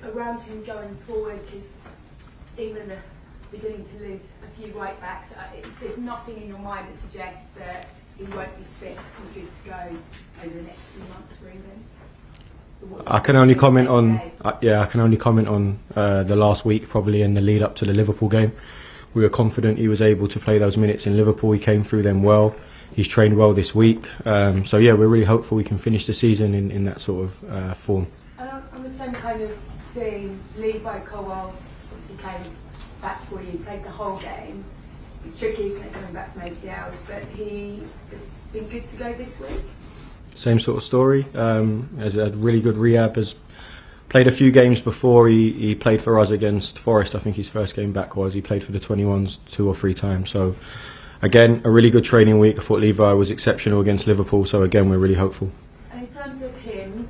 Around him going forward, because England are beginning to lose a few right backs. There's nothing in your mind that suggests that he won't be fit and good to go over the next few months for England. I can only comment on the last week, probably in the lead up to the Liverpool game. We were confident he was able to play those minutes in Liverpool. He came through them well. He's trained well this week. So yeah, we're really hopeful we can finish the season in that sort of form. On the same kind of thing, Levi Colwell obviously came back for you, played the whole game. It's tricky, isn't it, coming back from ACLs, but he has been good to go this week? Same sort of story. Has a really good rehab. Has played a few games before. He played for us against Forest. I think his first game back was. He played for the 21s 2 or 3 times. So again, a really good training week. I thought Levi was exceptional against Liverpool. So again, we're really hopeful. And in terms of him,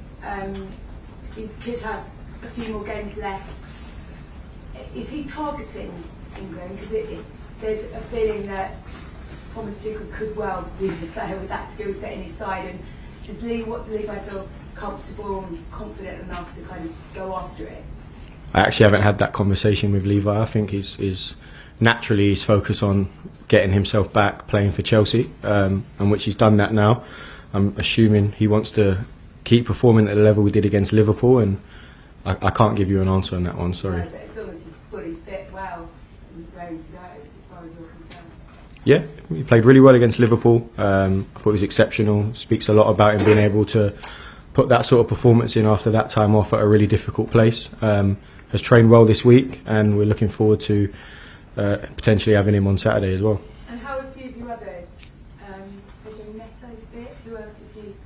he could have a few more games left. Is he targeting England? Because there's a feeling that Thomas Tuchel could well use a player with that skill set in his side. And does Levi feel comfortable and confident enough to kind of go after it? I actually haven't had that conversation with Levi. I think he's naturally he's focused on getting himself back playing for Chelsea, and which he's done that now. I'm assuming he wants to keep performing at the level we did against Liverpool, and I can't give you an answer on that one, sorry. No, but as long as he's fully fit, well, and ready to go, as far as you're concerned. Yeah, he played really well against Liverpool. I thought he was exceptional. Speaks a lot about him being able to put that sort of performance in after that time off at a really difficult place. Has trained well this week, and we're looking forward to potentially having him on Saturday as well. And how are a few of your others? Neto fit? Who else have you?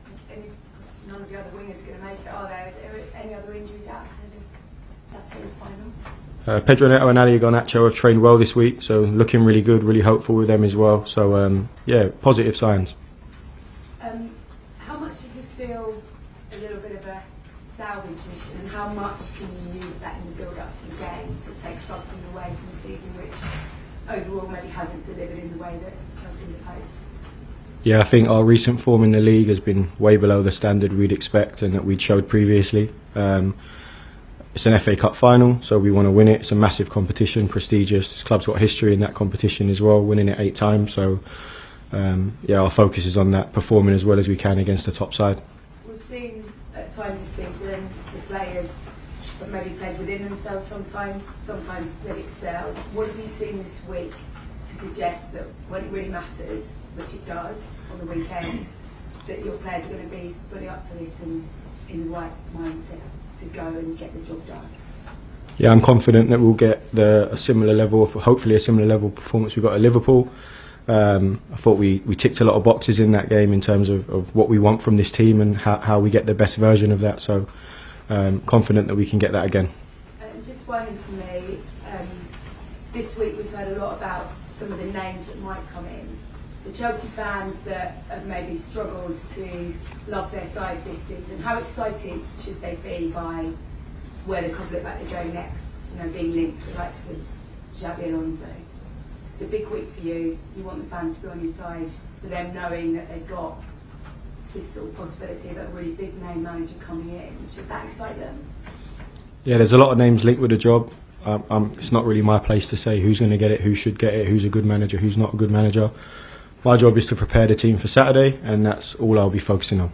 None of the other wingers are going to make it, are there? Is there any other injury doubts ahead of Saturday's final? Pedro Neto and Ali Garnacho have trained well this week, so looking really good, really hopeful with them as well. So yeah, positive signs. How much does this feel a little bit of a salvage mission, and how much can you use that in the build-up to the game to take something away from the season which overall maybe hasn't delivered in the way that Chelsea would hoped? Yeah, I think our recent form in the league has been way below the standard we'd expect and that we'd showed previously. It's an FA Cup final, so we want to win it. It's a massive competition, prestigious. This club's got history in that competition as well, winning it 8 times. So yeah, our focus is on that, performing as well as we can against the top side. We've seen at times this season the players have maybe played within themselves sometimes they've excelled. What have you seen this week to suggest that when it really matters, which it does on the weekends, that your players are going to be fully up for this and in the right mindset to go and get the job done? Yeah, I'm confident that we'll get a similar level, hopefully a similar level of performance we got at Liverpool. I thought we ticked a lot of boxes in that game in terms of what we want from this team and how we get the best version of that. So confident that we can get that again. Just one for me. This week we've heard a lot about some of the names that might come in. The Chelsea fans that have maybe struggled to love their side this season, how excited should they be by where the club look like they're going next? You know, being linked to the likes of Xabi Alonso. It's a big week for you. You want the fans to be on your side, for them knowing that they've got this sort of possibility of a really big name manager coming in. Should that excite them? Yeah, there's a lot of names linked with the job. It's not really my place to say who's going to get it, who should get it, who's a good manager, who's not a good manager. My job is to prepare the team for Saturday, and that's all I'll be focusing on.